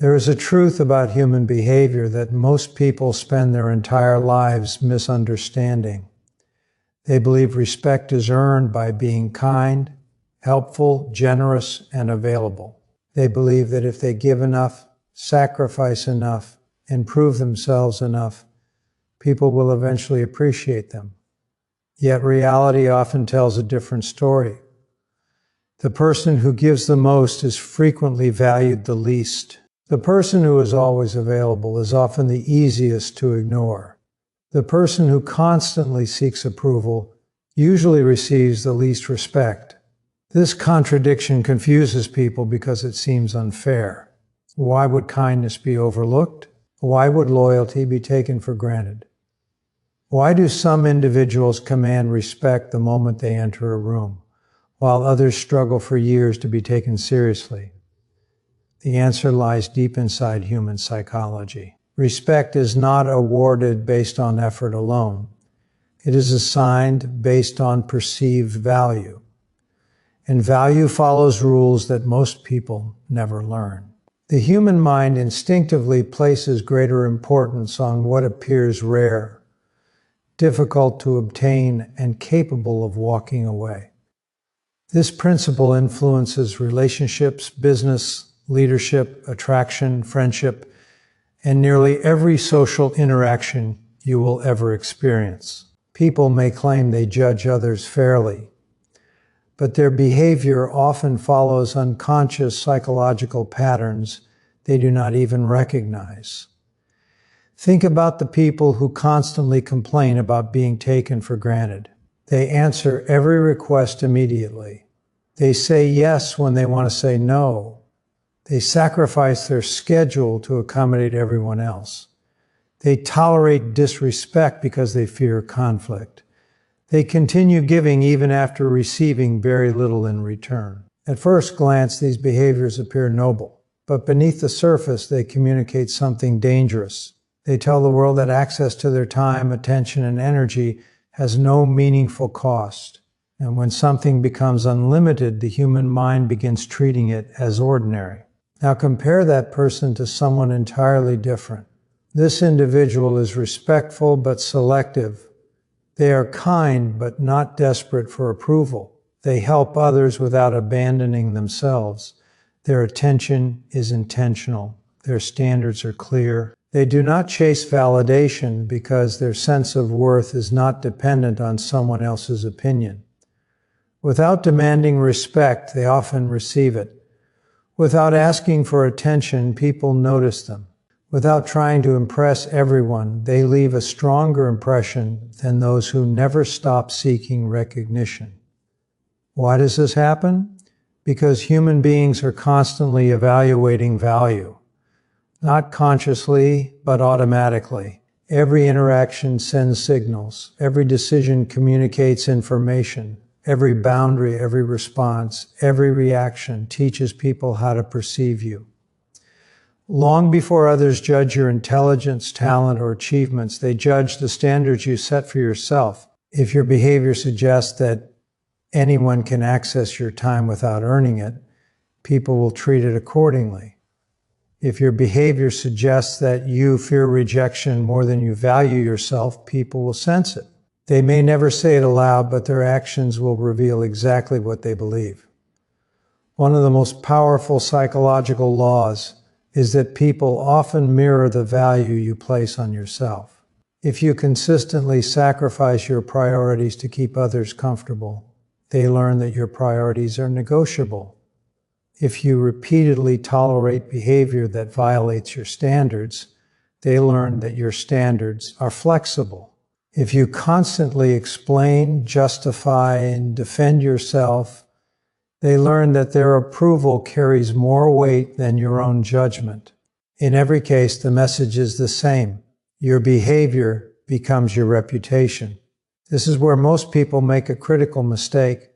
There is a truth about human behavior that most people spend their entire lives misunderstanding. They believe respect is earned by being kind, helpful, generous, and available. They believe that if they give enough, sacrifice enough, and prove themselves enough, people will eventually appreciate them. Yet reality often tells a different story. The person who gives the most is frequently valued the least. The person who is always available is often the easiest to ignore. The person who constantly seeks approval usually receives the least respect. This contradiction confuses people because it seems unfair. Why would kindness be overlooked? Why would loyalty be taken for granted? Why do some individuals command respect the moment they enter a room, while others struggle for years to be taken seriously? The answer lies deep inside human psychology. Respect is not awarded based on effort alone. It is assigned based on perceived value. And value follows rules that most people never learn. The human mind instinctively places greater importance on what appears rare, difficult to obtain, and capable of walking away. This principle influences relationships, business, leadership, attraction, friendship, and nearly every social interaction you will ever experience. People may claim they judge others fairly, but their behavior often follows unconscious psychological patterns they do not even recognize. Think about the people who constantly complain about being taken for granted. They answer every request immediately. They say yes when they want to say no. They sacrifice their schedule to accommodate everyone else. They tolerate disrespect because they fear conflict. They continue giving even after receiving very little in return. At first glance, these behaviors appear noble, but beneath the surface, they communicate something dangerous. They tell the world that access to their time, attention, and energy has no meaningful cost. And when something becomes unlimited, the human mind begins treating it as ordinary. Now compare that person to someone entirely different. This individual is respectful but selective. They are kind but not desperate for approval. They help others without abandoning themselves. Their attention is intentional. Their standards are clear. They do not chase validation because their sense of worth is not dependent on someone else's opinion. Without demanding respect, they often receive it. Without asking for attention, people notice them. Without trying to impress everyone, they leave a stronger impression than those who never stop seeking recognition. Why does this happen? Because human beings are constantly evaluating value. Not consciously, but automatically. Every interaction sends signals. Every decision communicates information. Every boundary, every response, every reaction teaches people how to perceive you. Long before others judge your intelligence, talent, or achievements, they judge the standards you set for yourself. If your behavior suggests that anyone can access your time without earning it, people will treat it accordingly. If your behavior suggests that you fear rejection more than you value yourself, people will sense it. They may never say it aloud, but their actions will reveal exactly what they believe. One of the most powerful psychological laws is that people often mirror the value you place on yourself. If you consistently sacrifice your priorities to keep others comfortable, they learn that your priorities are negotiable. If you repeatedly tolerate behavior that violates your standards, they learn that your standards are flexible. If you constantly explain, justify, and defend yourself, they learn that their approval carries more weight than your own judgment. In every case, the message is the same. Your behavior becomes your reputation. This is where most people make a critical mistake.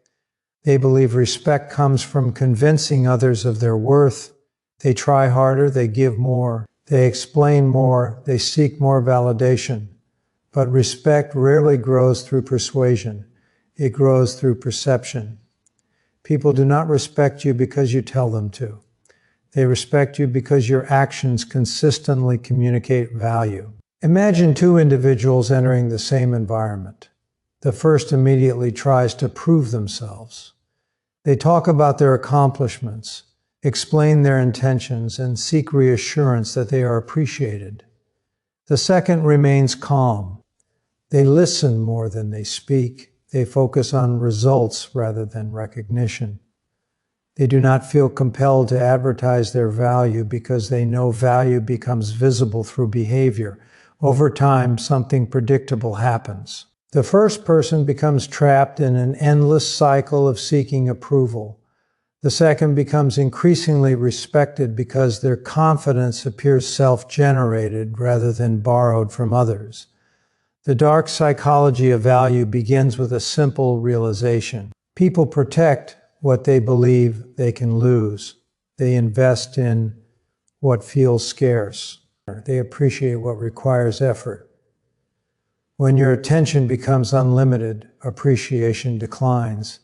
They believe respect comes from convincing others of their worth. They try harder, they give more, they explain more, they seek more validation. But respect rarely grows through persuasion. It grows through perception. People do not respect you because you tell them to. They respect you because your actions consistently communicate value. Imagine two individuals entering the same environment. The first immediately tries to prove themselves. They talk about their accomplishments, explain their intentions, and seek reassurance that they are appreciated. The second remains calm. They listen more than they speak. They focus on results rather than recognition. They do not feel compelled to advertise their value because they know value becomes visible through behavior. Over time, something predictable happens. The first person becomes trapped in an endless cycle of seeking approval. The second becomes increasingly respected because their confidence appears self-generated rather than borrowed from others. The dark psychology of value begins with a simple realization. People protect what they believe they can lose. They invest in what feels scarce. They appreciate what requires effort. When your attention becomes unlimited, appreciation declines.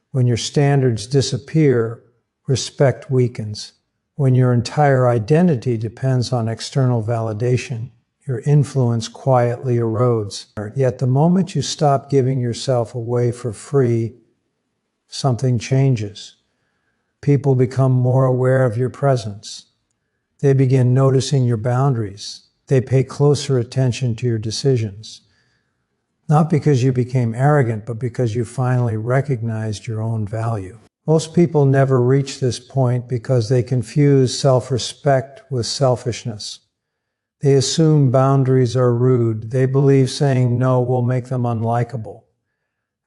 When your standards disappear, respect weakens. When your entire identity depends on external validation, your influence quietly erodes. Yet the moment you stop giving yourself away for free, something changes. People become more aware of your presence. They begin noticing your boundaries. They pay closer attention to your decisions. Not because you became arrogant, but because you finally recognized your own value. Most people never reach this point because they confuse self-respect with selfishness. They assume boundaries are rude. They believe saying no will make them unlikable.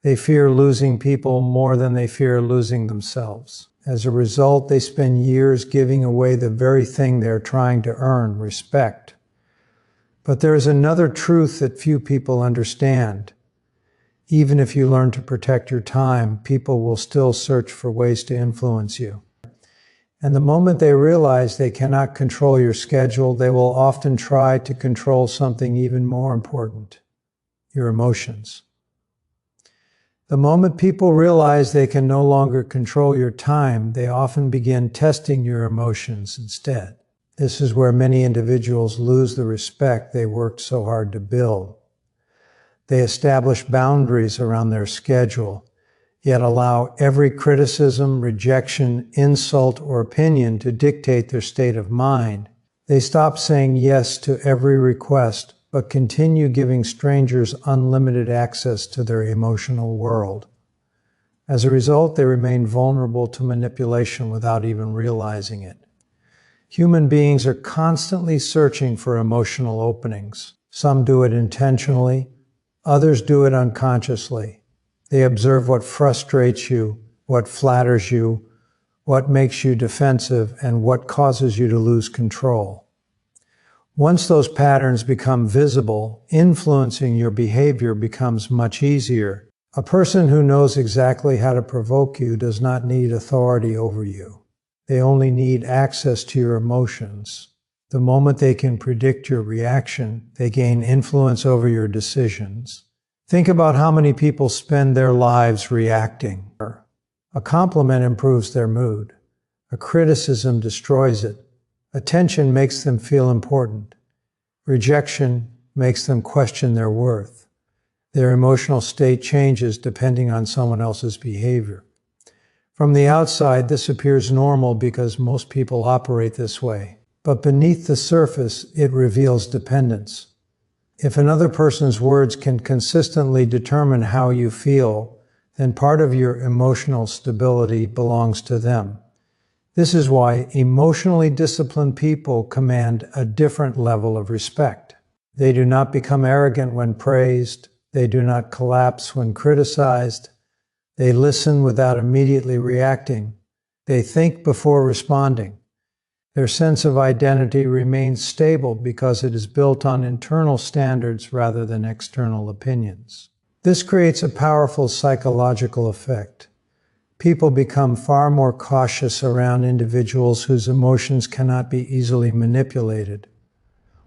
They fear losing people more than they fear losing themselves. As a result, they spend years giving away the very thing they're trying to earn, respect. But there is another truth that few people understand. Even if you learn to protect your time, people will still search for ways to influence you. And the moment they realize they cannot control your schedule, they will often try to control something even more important: your emotions. The moment people realize they can no longer control your time, they often begin testing your emotions instead. This is where many individuals lose the respect they worked so hard to build. They establish boundaries around their schedule, yet allow every criticism, rejection, insult, or opinion to dictate their state of mind. They stop saying yes to every request, but continue giving strangers unlimited access to their emotional world. As a result, they remain vulnerable to manipulation without even realizing it. Human beings are constantly searching for emotional openings. Some do it intentionally, others do it unconsciously. They observe what frustrates you, what flatters you, what makes you defensive, and what causes you to lose control. Once those patterns become visible, influencing your behavior becomes much easier. A person who knows exactly how to provoke you does not need authority over you. They only need access to your emotions. The moment they can predict your reaction, they gain influence over your decisions. Think about how many people spend their lives reacting. A compliment improves their mood. A criticism destroys it. Attention makes them feel important. Rejection makes them question their worth. Their emotional state changes depending on someone else's behavior. From the outside, this appears normal because most people operate this way. But beneath the surface, it reveals dependence. If another person's words can consistently determine how you feel, then part of your emotional stability belongs to them. This is why emotionally disciplined people command a different level of respect. They do not become arrogant when praised. They do not collapse when criticized. They listen without immediately reacting. They think before responding. Their sense of identity remains stable because it is built on internal standards rather than external opinions. This creates a powerful psychological effect. People become far more cautious around individuals whose emotions cannot be easily manipulated.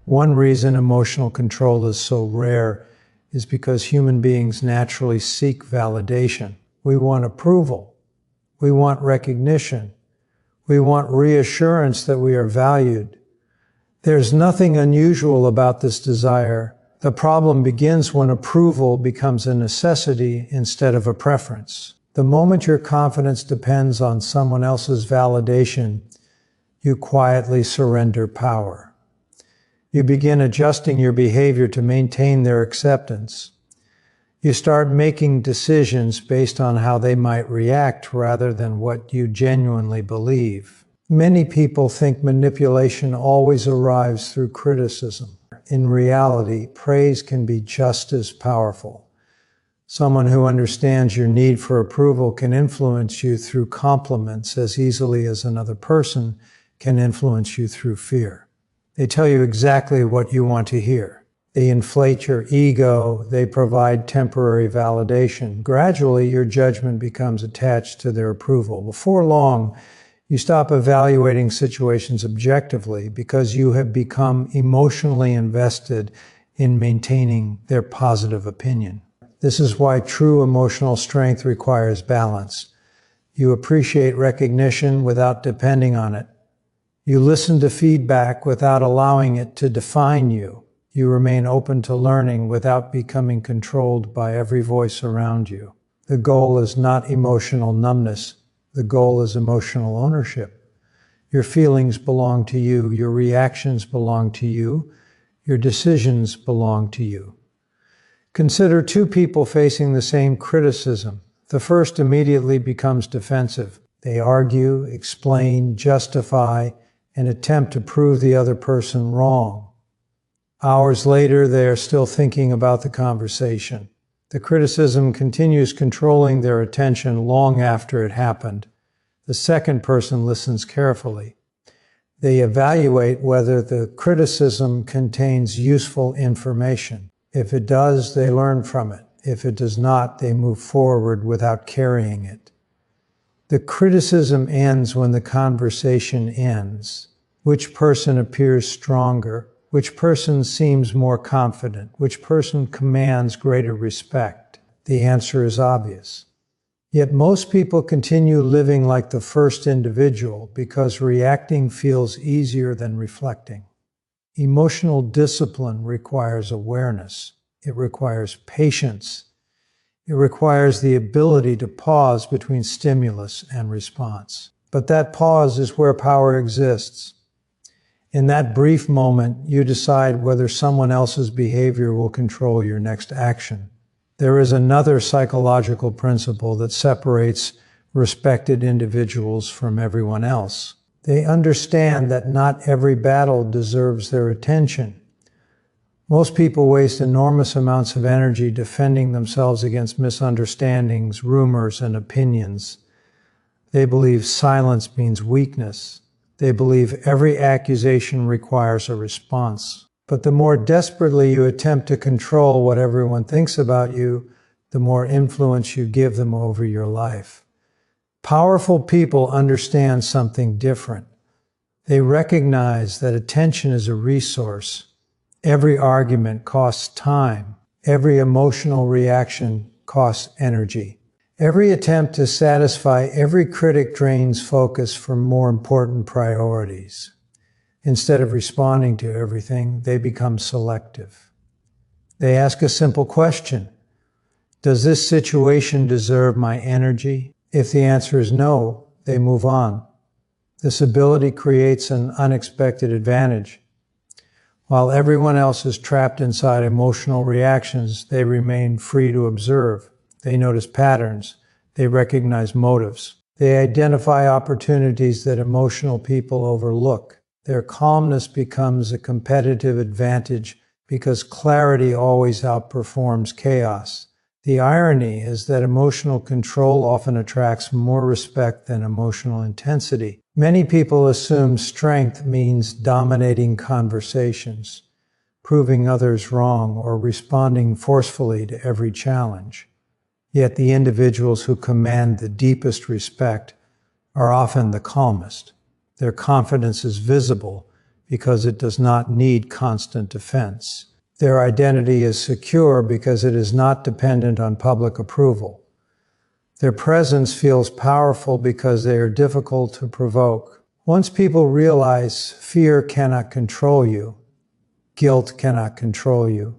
One reason emotional control is so rare is because human beings naturally seek validation. We want approval. We want recognition. We want reassurance that we are valued. There's nothing unusual about this desire. The problem begins when approval becomes a necessity instead of a preference. The moment your confidence depends on someone else's validation, you quietly surrender power. You begin adjusting your behavior to maintain their acceptance. You start making decisions based on how they might react rather than what you genuinely believe. Many people think manipulation always arrives through criticism. In reality, praise can be just as powerful. Someone who understands your need for approval can influence you through compliments as easily as another person can influence you through fear. They tell you exactly what you want to hear. They inflate your ego. They provide temporary validation. Gradually, your judgment becomes attached to their approval. Before long, you stop evaluating situations objectively because you have become emotionally invested in maintaining their positive opinion. This is why true emotional strength requires balance. You appreciate recognition without depending on it. You listen to feedback without allowing it to define you. You remain open to learning without becoming controlled by every voice around you. The goal is not emotional numbness. The goal is emotional ownership. Your feelings belong to you. Your reactions belong to you. Your decisions belong to you. Consider two people facing the same criticism. The first immediately becomes defensive. They argue, explain, justify, and attempt to prove the other person wrong. Hours later, they are still thinking about the conversation. The criticism continues controlling their attention long after it happened. The second person listens carefully. They evaluate whether the criticism contains useful information. If it does, they learn from it. If it does not, they move forward without carrying it. The criticism ends when the conversation ends. Which person appears stronger? Which person seems more confident? Which person commands greater respect? The answer is obvious. Yet most people continue living like the first individual because reacting feels easier than reflecting. Emotional discipline requires awareness. It requires patience. It requires the ability to pause between stimulus and response. But that pause is where power exists. In that brief moment, you decide whether someone else's behavior will control your next action. There is another psychological principle that separates respected individuals from everyone else. They understand that not every battle deserves their attention. Most people waste enormous amounts of energy defending themselves against misunderstandings, rumors, and opinions. They believe silence means weakness. They believe every accusation requires a response. But the more desperately you attempt to control what everyone thinks about you, the more influence you give them over your life. Powerful people understand something different. They recognize that attention is a resource. Every argument costs time. Every emotional reaction costs energy. Every attempt to satisfy every critic drains focus from more important priorities. Instead of responding to everything, they become selective. They ask a simple question: does this situation deserve my energy? If the answer is no, they move on. This ability creates an unexpected advantage. While everyone else is trapped inside emotional reactions, they remain free to observe. They notice patterns. They recognize motives. They identify opportunities that emotional people overlook. Their calmness becomes a competitive advantage because clarity always outperforms chaos. The irony is that emotional control often attracts more respect than emotional intensity. Many people assume strength means dominating conversations, proving others wrong, or responding forcefully to every challenge. Yet the individuals who command the deepest respect are often the calmest. Their confidence is visible because it does not need constant defense. Their identity is secure because it is not dependent on public approval. Their presence feels powerful because they are difficult to provoke. Once people realize fear cannot control you, guilt cannot control you,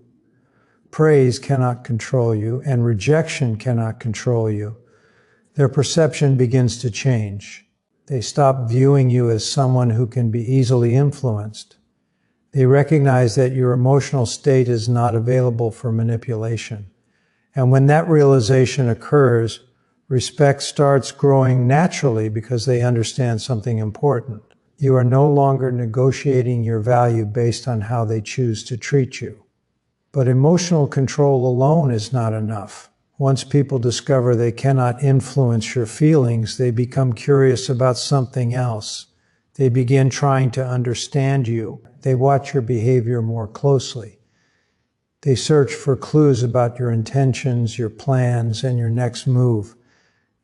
praise cannot control you, and rejection cannot control you, their perception begins to change. They stop viewing you as someone who can be easily influenced. They recognize that your emotional state is not available for manipulation. And when that realization occurs, respect starts growing naturally because they understand something important. You are no longer negotiating your value based on how they choose to treat you. But emotional control alone is not enough. Once people discover they cannot influence your feelings, they become curious about something else. They begin trying to understand you. They watch your behavior more closely. They search for clues about your intentions, your plans, and your next move.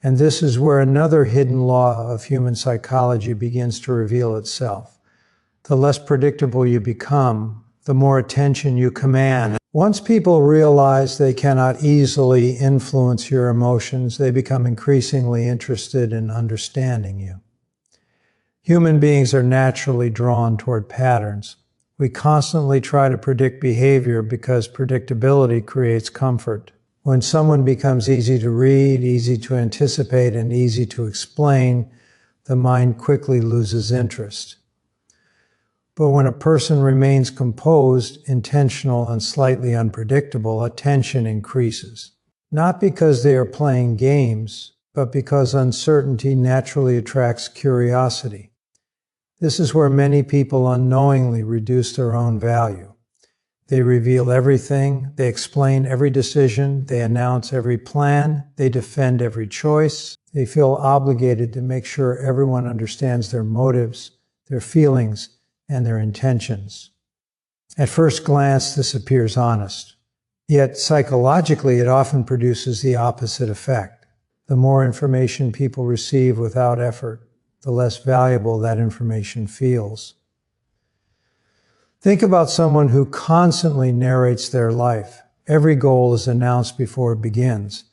And this is where another hidden law of human psychology begins to reveal itself. The less predictable you become, the more attention you command. Once people realize they cannot easily influence your emotions, they become increasingly interested in understanding you. Human beings are naturally drawn toward patterns. We constantly try to predict behavior because predictability creates comfort. When someone becomes easy to read, easy to anticipate, and easy to explain, the mind quickly loses interest. But when a person remains composed, intentional, and slightly unpredictable, attention increases. Not because they are playing games, but because uncertainty naturally attracts curiosity. This is where many people unknowingly reduce their own value. They reveal everything, they explain every decision, they announce every plan, they defend every choice. They feel obligated to make sure everyone understands their motives, their feelings, and their intentions. At first glance, this appears honest. Yet psychologically, it often produces the opposite effect. The more information people receive without effort, the less valuable that information feels. Think about someone who constantly narrates their life. Every goal is announced before it begins.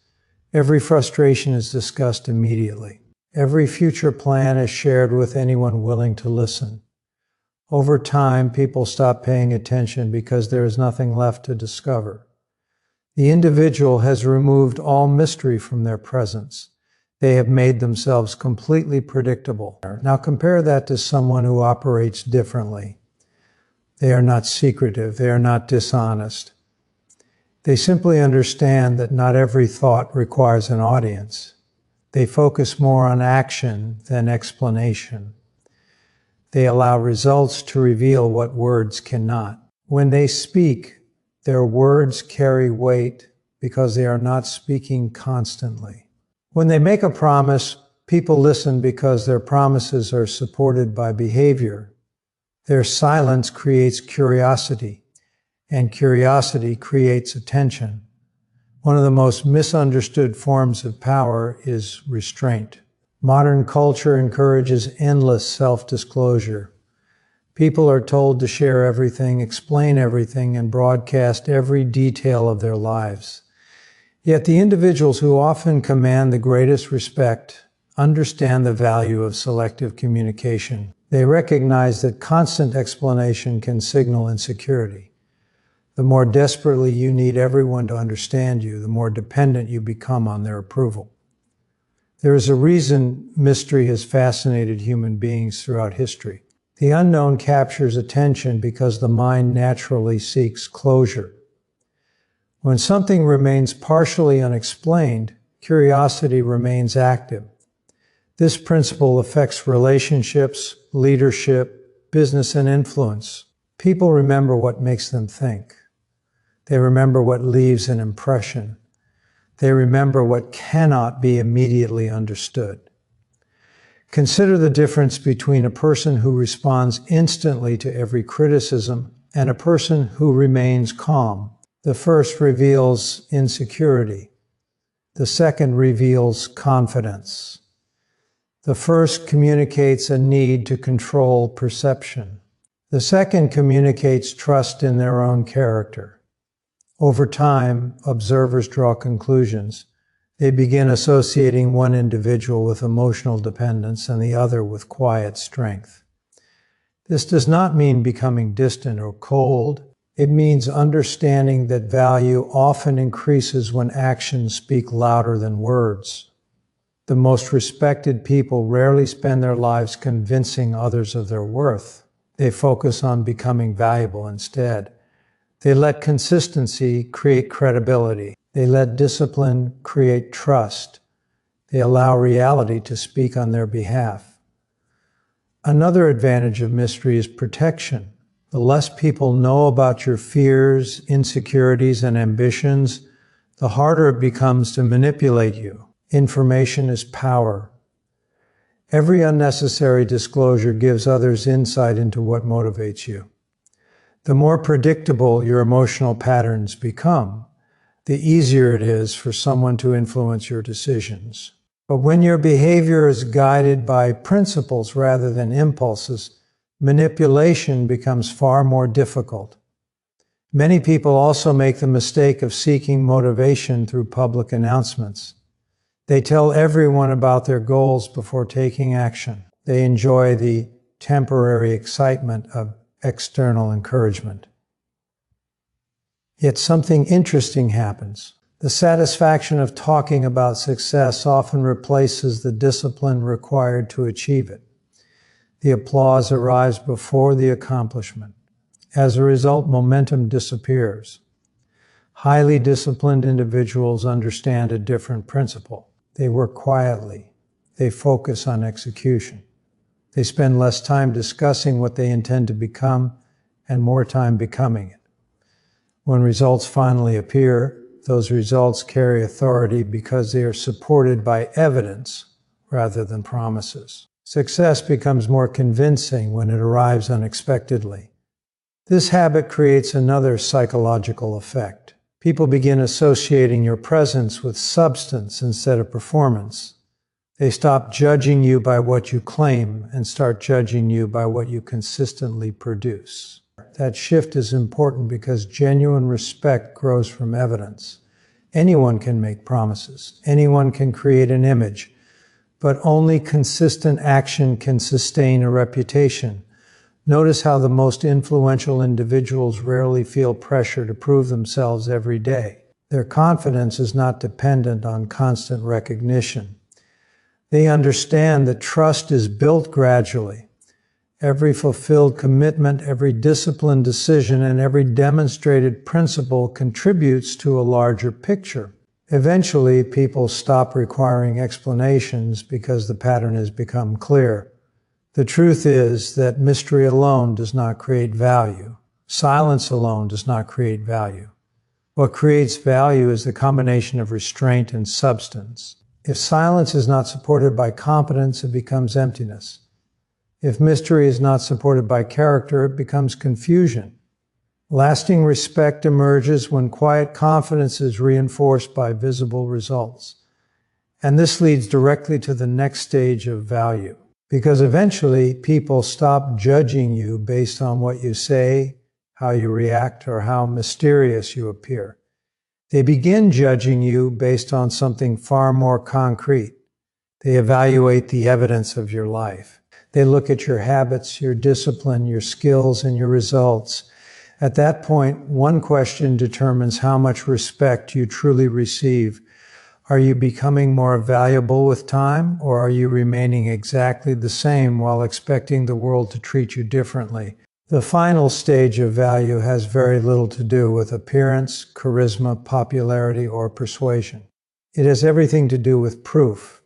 Every frustration is discussed immediately. Every future plan is shared with anyone willing to listen. Over time, people stop paying attention because there is nothing left to discover. The individual has removed all mystery from their presence. They have made themselves completely predictable. Now compare that to someone who operates differently. They are not secretive. They are not dishonest. They simply understand that not every thought requires an audience. They focus more on action than explanation. They allow results to reveal what words cannot. When they speak, their words carry weight because they are not speaking constantly. When they make a promise, people listen because their promises are supported by behavior. Their silence creates curiosity, and curiosity creates attention. One of the most misunderstood forms of power is restraint. Modern culture encourages endless self-disclosure. People are told to share everything, explain everything, and broadcast every detail of their lives. Yet the individuals who often command the greatest respect understand the value of selective communication. They recognize that constant explanation can signal insecurity. The more desperately you need everyone to understand you, the more dependent you become on their approval. There is a reason mystery has fascinated human beings throughout history. The unknown captures attention because the mind naturally seeks closure. When something remains partially unexplained, curiosity remains active. This principle affects relationships, leadership, business, and influence. People remember what makes them think. They remember what leaves an impression. They remember what cannot be immediately understood. Consider the difference between a person who responds instantly to every criticism and a person who remains calm. The first reveals insecurity. The second reveals confidence. The first communicates a need to control perception. The second communicates trust in their own character. Over time, observers draw conclusions. They begin associating one individual with emotional dependence and the other with quiet strength. This does not mean becoming distant or cold. It means understanding that value often increases when actions speak louder than words. The most respected people rarely spend their lives convincing others of their worth. They focus on becoming valuable instead. They let consistency create credibility. They let discipline create trust. They allow reality to speak on their behalf. Another advantage of mystery is protection. The less people know about your fears, insecurities, and ambitions, the harder it becomes to manipulate you. Information is power. Every unnecessary disclosure gives others insight into what motivates you. The more predictable your emotional patterns become, the easier it is for someone to influence your decisions. But when your behavior is guided by principles rather than impulses, manipulation becomes far more difficult. Many people also make the mistake of seeking motivation through public announcements. They tell everyone about their goals before taking action. They enjoy the temporary excitement of external encouragement. Yet something interesting happens. The satisfaction of talking about success often replaces the discipline required to achieve it. The applause arrives before the accomplishment. As a result, momentum disappears. Highly disciplined individuals understand a different principle. They work quietly. They focus on execution. They spend less time discussing what they intend to become and more time becoming it. When results finally appear, those results carry authority because they are supported by evidence rather than promises. Success becomes more convincing when it arrives unexpectedly. This habit creates another psychological effect. People begin associating your presence with substance instead of performance. They stop judging you by what you claim and start judging you by what you consistently produce. That shift is important because genuine respect grows from evidence. Anyone can make promises. Anyone can create an image. But only consistent action can sustain a reputation. Notice how the most influential individuals rarely feel pressure to prove themselves every day. Their confidence is not dependent on constant recognition. They understand that trust is built gradually. Every fulfilled commitment, every disciplined decision, and every demonstrated principle contributes to a larger picture. Eventually, people stop requiring explanations because the pattern has become clear. The truth is that mystery alone does not create value. Silence alone does not create value. What creates value is the combination of restraint and substance. If silence is not supported by competence, it becomes emptiness. If mystery is not supported by character, it becomes confusion. Lasting respect emerges when quiet confidence is reinforced by visible results. And this leads directly to the next stage of value. Because eventually, people stop judging you based on what you say, how you react, or how mysterious you appear. They begin judging you based on something far more concrete. They evaluate the evidence of your life. They look at your habits, your discipline, your skills, and your results. At that point, one question determines how much respect you truly receive. Are you becoming more valuable with time, or are you remaining exactly the same while expecting the world to treat you differently? The final stage of value has very little to do with appearance, charisma, popularity, or persuasion. It has everything to do with proof.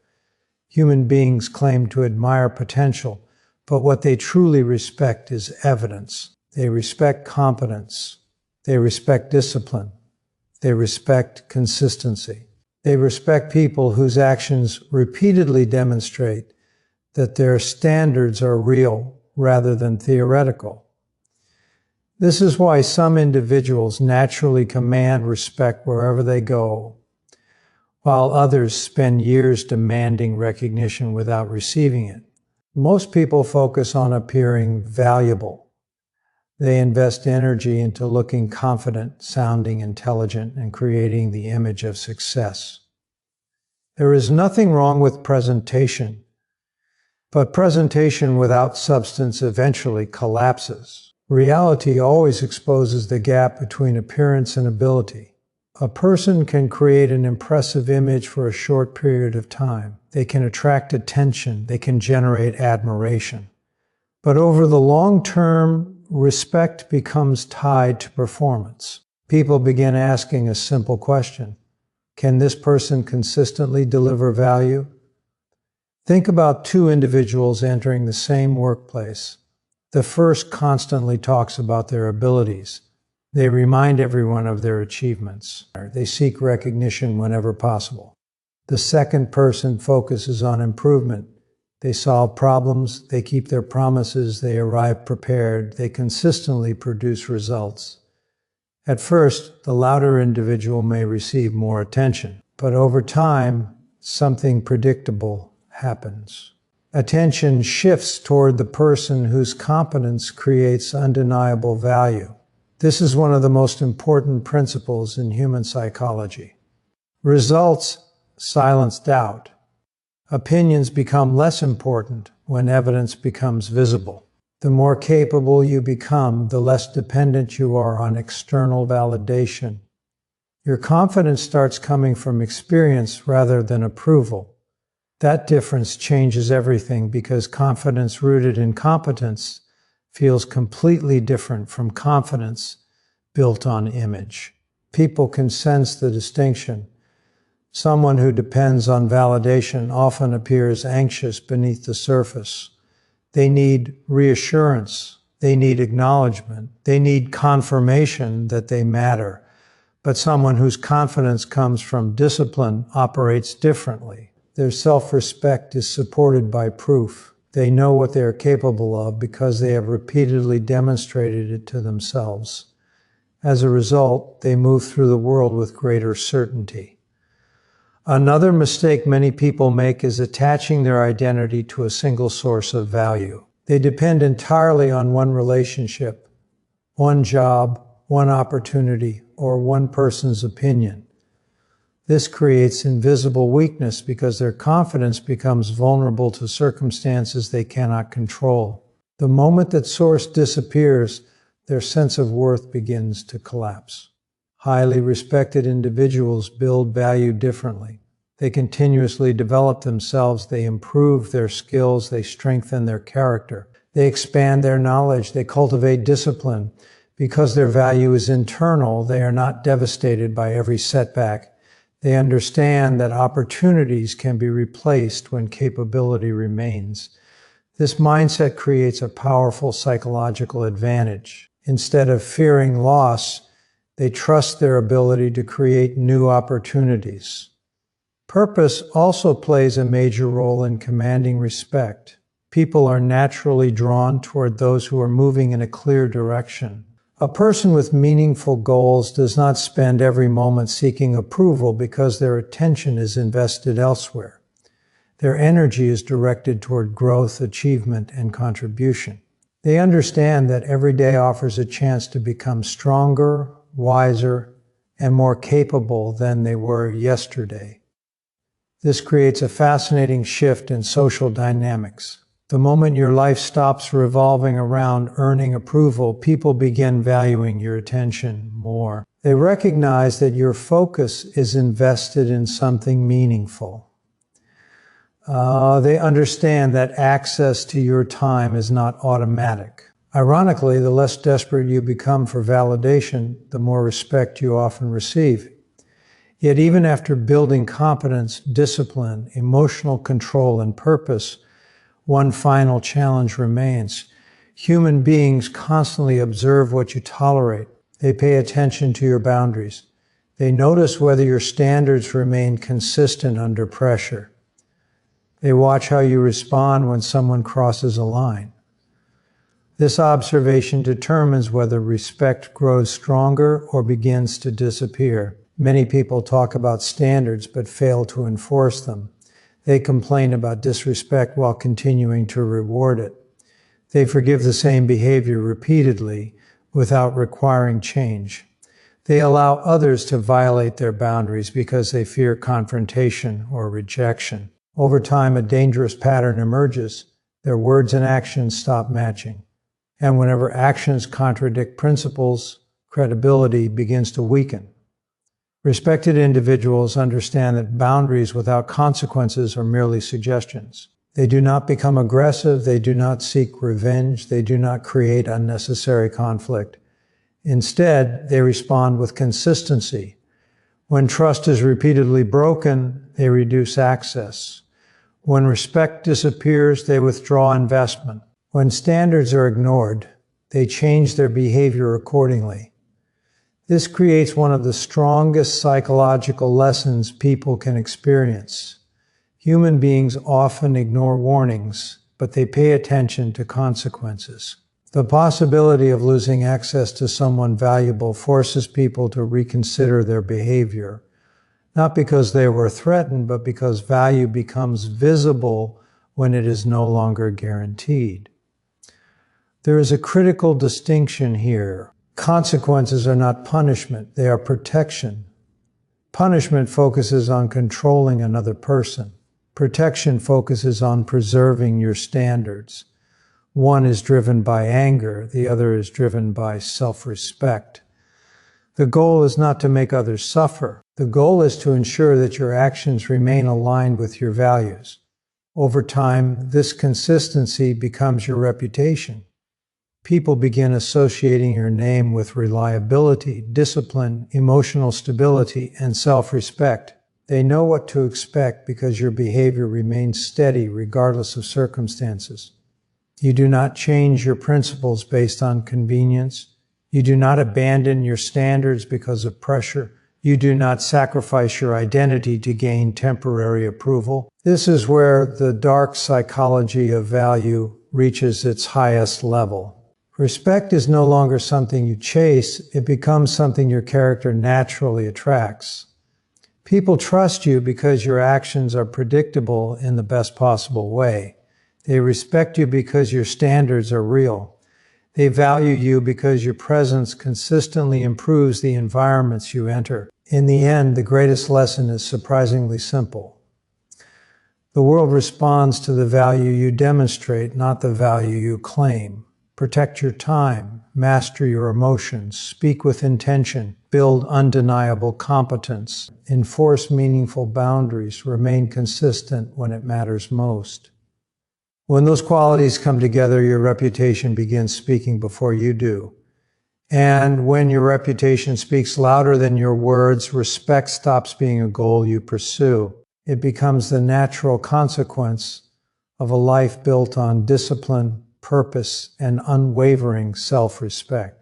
Human beings claim to admire potential, but what they truly respect is evidence. They respect competence. They respect discipline. They respect consistency. They respect people whose actions repeatedly demonstrate that their standards are real rather than theoretical. This is why some individuals naturally command respect wherever they go, while others spend years demanding recognition without receiving it. Most people focus on appearing valuable. They invest energy into looking confident, sounding intelligent, and creating the image of success. There is nothing wrong with presentation, but presentation without substance eventually collapses. Reality always exposes the gap between appearance and ability. A person can create an impressive image for a short period of time. They can attract attention. They can generate admiration. But over the long term, respect becomes tied to performance. People begin asking a simple question: can this person consistently deliver value? Think about two individuals entering the same workplace. The first constantly talks about their abilities. They remind everyone of their achievements. They seek recognition whenever possible. The second person focuses on improvement. They solve problems, they keep their promises, they arrive prepared, they consistently produce results. At first, the louder individual may receive more attention, but over time, something predictable happens. Attention shifts toward the person whose competence creates undeniable value. This is one of the most important principles in human psychology. Results silence doubt. Opinions become less important when evidence becomes visible. The more capable you become, the less dependent you are on external validation. Your confidence starts coming from experience rather than approval. That difference changes everything, because confidence rooted in competence feels completely different from confidence built on image. People can sense the distinction. Someone who depends on validation often appears anxious beneath the surface. They need reassurance. They need acknowledgement. They need confirmation that they matter. But someone whose confidence comes from discipline operates differently. Their self-respect is supported by proof. They know what they are capable of because they have repeatedly demonstrated it to themselves. As a result, they move through the world with greater certainty. Another mistake many people make is attaching their identity to a single source of value. They depend entirely on one relationship, one job, one opportunity, or one person's opinion. This creates invisible weakness because their confidence becomes vulnerable to circumstances they cannot control. The moment that source disappears, their sense of worth begins to collapse. Highly respected individuals build value differently. They continuously develop themselves, they improve their skills, they strengthen their character, they expand their knowledge, they cultivate discipline. Because their value is internal, they are not devastated by every setback. They understand that opportunities can be replaced when capability remains. This mindset creates a powerful psychological advantage. Instead of fearing loss, they trust their ability to create new opportunities. Purpose also plays a major role in commanding respect. People are naturally drawn toward those who are moving in a clear direction. A person with meaningful goals does not spend every moment seeking approval because their attention is invested elsewhere. Their energy is directed toward growth, achievement, and contribution. They understand that every day offers a chance to become stronger, wiser, and more capable than they were yesterday. This creates a fascinating shift in social dynamics. The moment your life stops revolving around earning approval, people begin valuing your attention more. They recognize that your focus is invested in something meaningful. They understand that access to your time is not automatic. Ironically, the less desperate you become for validation, the more respect you often receive. Yet even after building competence, discipline, emotional control, and purpose, one final challenge remains. Human beings constantly observe what you tolerate. They pay attention to your boundaries. They notice whether your standards remain consistent under pressure. They watch how you respond when someone crosses a line. This observation determines whether respect grows stronger or begins to disappear. Many people talk about standards but fail to enforce them. They complain about disrespect while continuing to reward it. They forgive the same behavior repeatedly without requiring change. They allow others to violate their boundaries because they fear confrontation or rejection. Over time, a dangerous pattern emerges. Their words and actions stop matching. And whenever actions contradict principles, credibility begins to weaken. Respected individuals understand that boundaries without consequences are merely suggestions. They do not become aggressive, they do not seek revenge, they do not create unnecessary conflict. Instead, they respond with consistency. When trust is repeatedly broken, they reduce access. When respect disappears, they withdraw investment. When standards are ignored, they change their behavior accordingly. This creates one of the strongest psychological lessons people can experience. Human beings often ignore warnings, but they pay attention to consequences. The possibility of losing access to someone valuable forces people to reconsider their behavior, not because they were threatened, but because value becomes visible when it is no longer guaranteed. There is a critical distinction here. Consequences are not punishment, they are protection. Punishment focuses on controlling another person. Protection focuses on preserving your standards. One is driven by anger, the other is driven by self-respect. The goal is not to make others suffer. The goal is to ensure that your actions remain aligned with your values. Over time, this consistency becomes your reputation. People begin associating your name with reliability, discipline, emotional stability, and self-respect. They know what to expect because your behavior remains steady regardless of circumstances. You do not change your principles based on convenience. You do not abandon your standards because of pressure. You do not sacrifice your identity to gain temporary approval. This is where the dark psychology of value reaches its highest level. Respect is no longer something you chase, it becomes something your character naturally attracts. People trust you because your actions are predictable in the best possible way. They respect you because your standards are real. They value you because your presence consistently improves the environments you enter. In the end, the greatest lesson is surprisingly simple. The world responds to the value you demonstrate, not the value you claim. Protect your time, master your emotions, speak with intention, build undeniable competence, enforce meaningful boundaries, remain consistent when it matters most. When those qualities come together, your reputation begins speaking before you do. And when your reputation speaks louder than your words, respect stops being a goal you pursue. It becomes the natural consequence of a life built on discipline, purpose, and unwavering self-respect.